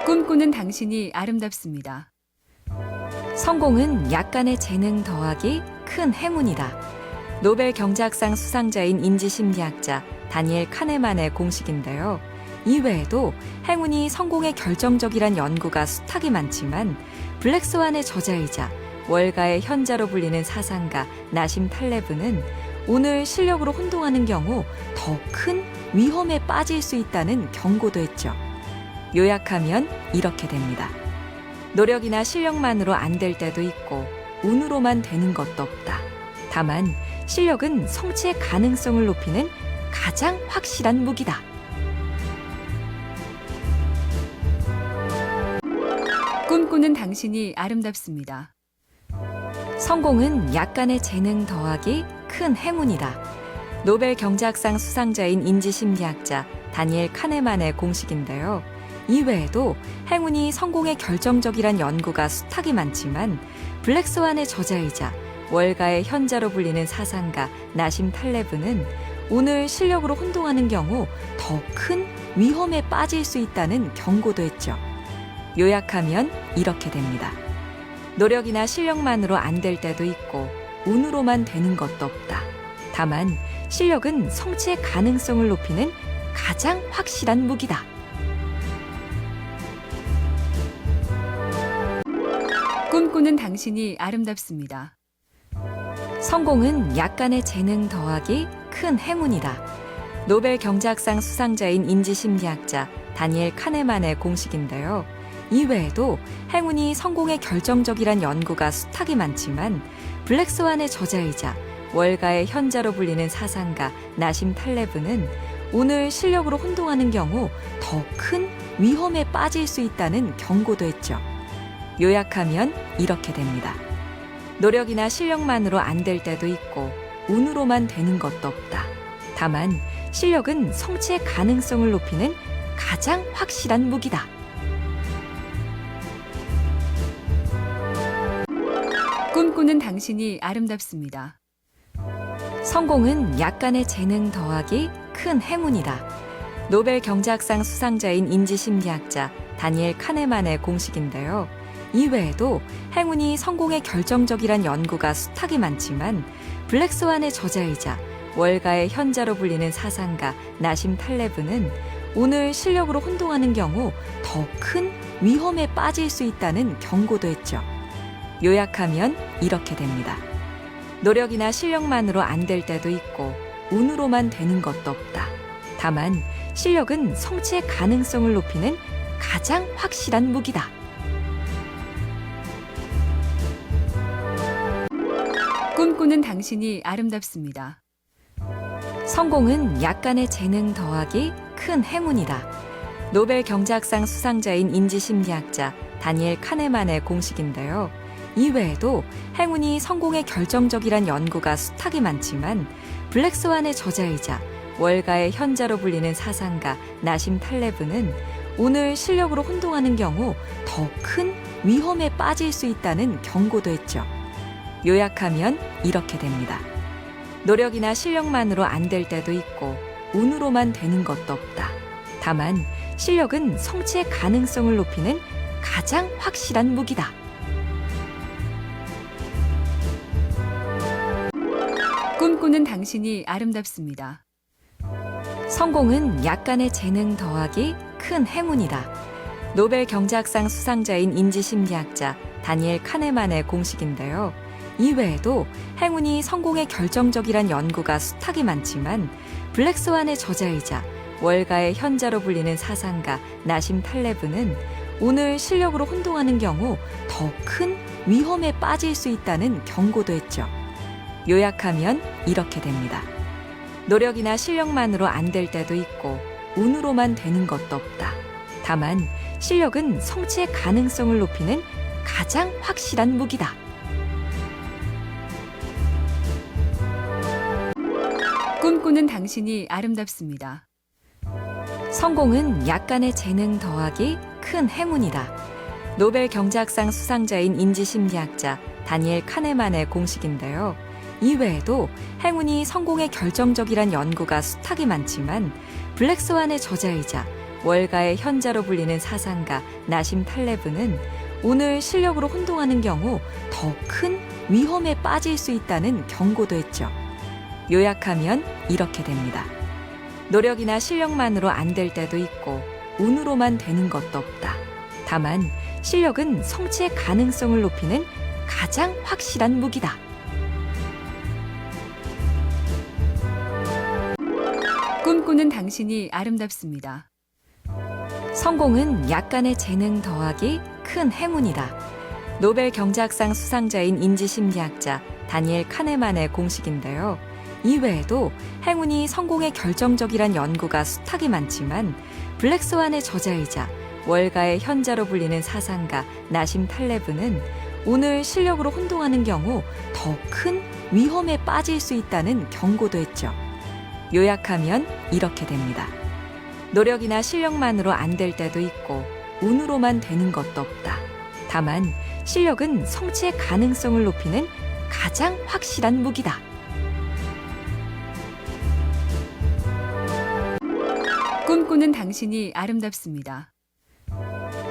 꿈꾸는 당신이 아름답습니다. 성공은 약간의 재능 더하기 큰 행운이다. 노벨 경제학상 수상자인 인지심리학자 다니엘 카네만의 공식인데요. 이외에도 행운이 성공에 결정적이란 연구가 수탁이 많지만 블랙스완의 저자이자 월가의 현자로 불리는 사상가 나심 탈레브는 오늘 실력으로 혼동하는 경우 더 큰 위험에 빠질 수 있다는 경고도 했죠. 요약하면 이렇게 됩니다. 노력이나 실력만으로 안 될 때도 있고 운으로만 되는 것도 없다. 다만 실력은 성취의 가능성을 높이는 가장 확실한 무기다. 꿈꾸는 당신이 아름답습니다. 성공은 약간의 재능 더하기 큰 행운이다. 노벨 경제학상 수상자인 인지심리학자 다니엘 카네만의 공식인데요. 이외에도 행운이 성공에 결정적이란 연구가 수탁이 많지만 블랙스완의 저자이자 월가의 현자로 불리는 사상가 나심 탈레브는 오늘 실력으로 혼동하는 경우 더 큰 위험에 빠질 수 있다는 경고도 했죠. 요약하면 이렇게 됩니다. 노력이나 실력만으로 안 될 때도 있고 운으로만 되는 것도 없다. 다만 실력은 성취의 가능성을 높이는 가장 확실한 무기다. 꿈꾸는 당신이 아름답습니다. 성공은 약간의 재능 더하기 큰 행운이다. 노벨 경제학상 수상자인 인지심리학자 다니엘 카네만의 공식인데요. 이외에도 행운이 성공에 결정적이란 연구가 수탁이 많지만 블랙스완의 저자이자 월가의 현자로 불리는 사상가 나심 탈레브는 오늘 실력으로 혼동하는 경우 더 큰 위험에 빠질 수 있다는 경고도 했죠. 요약하면 이렇게 됩니다. 노력이나 실력만으로 안 될 때도 있고 운으로만 되는 것도 없다. 다만 실력은 성취의 가능성을 높이는 가장 확실한 무기다. 꿈꾸는 당신이 아름답습니다. 성공은 약간의 재능 더하기 큰 행운이다. 노벨 경제학상 수상자인 인지심리학자 다니엘 카네만의 공식인데요. 이외에도 행운이 성공에 결정적이란 연구가 수탁이 많지만 블랙스완의 저자이자 월가의 현자로 불리는 사상가 나심 탈레브는 오늘 실력으로 혼동하는 경우 더 큰 위험에 빠질 수 있다는 경고도 했죠. 요약하면 이렇게 됩니다. 노력이나 실력만으로 안 될 때도 있고 운으로만 되는 것도 없다. 다만 실력은 성취의 가능성을 높이는 가장 확실한 무기다. 꿈꾸는 당신이 아름답습니다. 성공은 약간의 재능 더하기 큰 행운이다. 노벨 경제학상 수상자인 인지심리학자 다니엘 카네만의 공식인데요. 이외에도 행운이 성공에 결정적이란 연구가 수탁이 많지만 블랙스완의 저자이자 월가의 현자로 불리는 사상가 나심 탈레브는 오늘 실력으로 혼동하는 경우 더 큰 위험에 빠질 수 있다는 경고도 했죠. 요약하면 이렇게 됩니다. 노력이나 실력만으로 안 될 때도 있고 운으로만 되는 것도 없다. 다만 실력은 성취의 가능성을 높이는 가장 확실한 무기다. 꿈꾸는 당신이 아름답습니다. 성공은 약간의 재능 더하기 큰 행운이다. 노벨 경제학상 수상자인 인지심리학자 다니엘 카네만의 공식인데요. 이외에도 행운이 성공에 결정적이란 연구가 수탁이 많지만 블랙스완의 저자이자 월가의 현자로 불리는 사상가 나심 탈레브는 오늘 실력으로 혼동하는 경우 더 큰 위험에 빠질 수 있다는 경고도 했죠. 요약하면 이렇게 됩니다. 노력이나 실력만으로 안 될 때도 있고 운으로만 되는 것도 없다. 다만 실력은 성취의 가능성을 높이는 가장 확실한 무기다. 꿈꾸는 당신이 아름답습니다. 성공은 약간의 재능 더하기 큰 행운이다. 노벨 경제학상 수상자인 인지심리학자 다니엘 카네만의 공식인데요. 이외에도 행운이 성공에 결정적이란 연구가 수탁이 많지만 블랙스완의 저자이자 월가의 현자로 불리는 사상가 나심 탈레브는 오늘 실력으로 혼동하는 경우 더 큰 위험에 빠질 수 있다는 경고도 했죠. 요약하면 이렇게 됩니다. 노력이나 실력만으로 안 될 때도 있고 운으로만 되는 것도 없다. 다만 실력은 성취의 가능성을 높이는 가장 확실한 무기다. 꿈꾸는 당신이 아름답습니다. 성공은 약간의 재능 더하기 큰 행운이다. 노벨 경제학상 수상자인 인지심리학자 다니엘 카네만의 공식인데요. 이외에도 행운이 성공에 결정적이란 연구가 수탁이 많지만 블랙스완의 저자이자 월가의 현자로 불리는 사상가 나심 탈레브는 오늘 실력으로 혼동하는 경우 더 큰 위험에 빠질 수 있다는 경고도 했죠. 요약하면 이렇게 됩니다. 노력이나 실력만으로 안 될 때도 있고 운으로만 되는 것도 없다. 다만 실력은 성취의 가능성을 높이는 가장 확실한 무기다. 꿈꾸는 당신이 아름답습니다.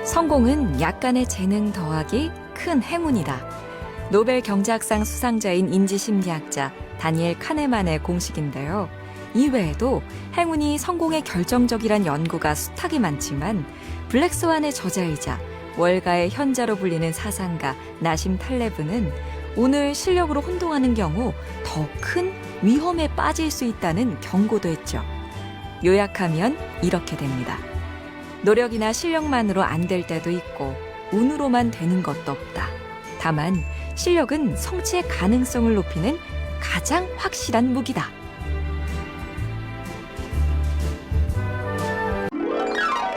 성공은 약간의 재능 더하기 큰 행운이다. 노벨 경제학상 수상자인 인지심리학자 다니엘 카네만의 공식인데요. 이외에도 행운이 성공에 결정적이란 연구가 수탁이 많지만 블랙스완의 저자이자 월가의 현자로 불리는 사상가 나심 탈레브는 오늘 실력으로 혼동하는 경우 더 큰 위험에 빠질 수 있다는 경고도 했죠. 요약하면 이렇게 됩니다. 노력이나 실력만으로 안 될 때도 있고 운으로만 되는 것도 없다. 다만 실력은 성취의 가능성을 높이는 가장 확실한 무기다.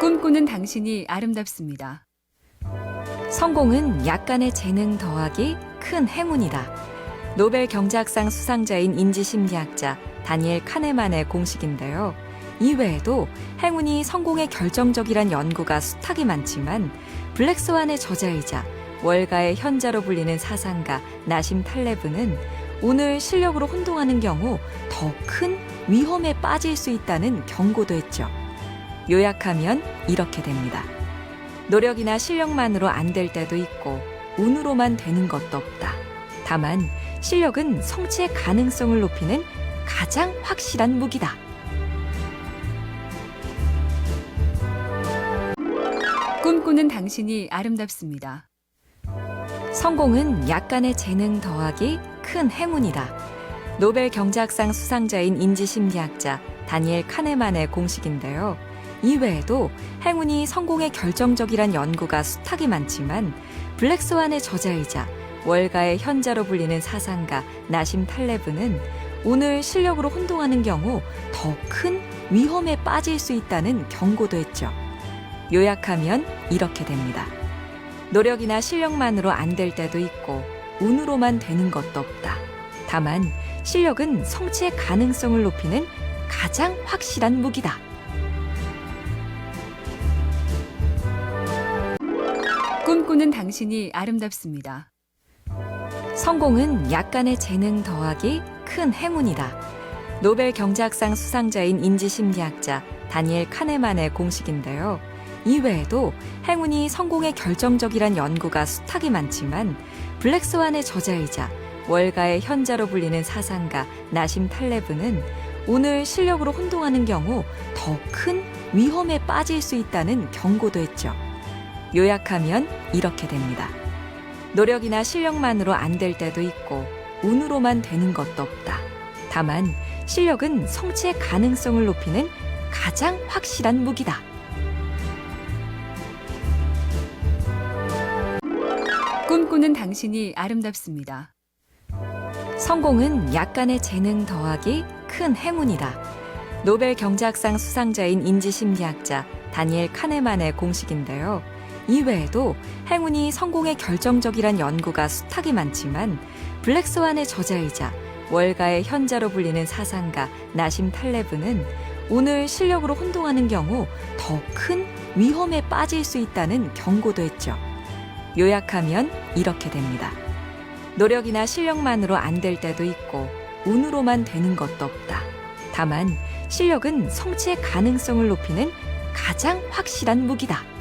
꿈꾸는 당신이 아름답습니다. 성공은 약간의 재능 더하기 큰 행운이다. 노벨 경제학상 수상자인 인지심리학자 다니엘 카네만의 공식인데요. 이외에도 행운이 성공에 결정적이란 연구가 수탁이 많지만 블랙스완의 저자이자 월가의 현자로 불리는 사상가 나심 탈레브는 오늘 실력으로 혼동하는 경우 더 큰 위험에 빠질 수 있다는 경고도 했죠. 요약하면 이렇게 됩니다. 노력이나 실력만으로 안 될 때도 있고 운으로만 되는 것도 없다. 다만 실력은 성취의 가능성을 높이는 가장 확실한 무기다. 꿈꾸는 당신이 아름답습니다. 성공은 약간의 재능 더하기 큰 행운이다. 노벨 경제학상 수상자인 인지심리학자 다니엘 카네만의 공식인데요. 이외에도 행운이 성공에 결정적이란 연구가 수탁이 많지만 블랙스완의 저자이자 월가의 현자로 불리는 사상가 나심 탈레브는 오늘 실력으로 혼동하는 경우 더 큰 위험에 빠질 수 있다는 경고도 했죠. 요약하면 이렇게 됩니다. 노력이나 실력만으로 안 될 때도 있고 운으로만 되는 것도 없다. 다만 실력은 성취의 가능성을 높이는 가장 확실한 무기다. 꿈꾸는 당신이 아름답습니다. 성공은 약간의 재능 더하기 큰 행운이다. 노벨 경제학상 수상자인 인지심리학자 다니엘 카네만의 공식인데요. 이외에도 행운이 성공에 결정적이란 연구가 수탁이 많지만 블랙스완의 저자이자 월가의 현자로 불리는 사상가 나심 탈레브는 오늘 실력으로 혼동하는 경우 더 큰 위험에 빠질 수 있다는 경고도 했죠. 요약하면 이렇게 됩니다. 노력이나 실력만으로 안 될 때도 있고 운으로만 되는 것도 없다. 다만 실력은 성취의 가능성을 높이는 가장 확실한 무기다. 꿈꾸는 당신이 아름답습니다. 성공은 약간의 재능 더하기 큰 행운이다. 노벨 경제학상 수상자인 인지심리학자 다니엘 카네만의 공식인데요. 이외에도 행운이 성공에 결정적이란 연구가 수탁이 많지만 블랙스완의 저자이자 월가의 현자로 불리는 사상가 나심 탈레브는 오늘 실력으로 혼동하는 경우 더 큰 위험에 빠질 수 있다는 경고도 했죠. 요약하면 이렇게 됩니다. 노력이나 실력만으로 안 될 때도 있고 운으로만 되는 것도 없다. 다만 실력은 성취의 가능성을 높이는 가장 확실한 무기다.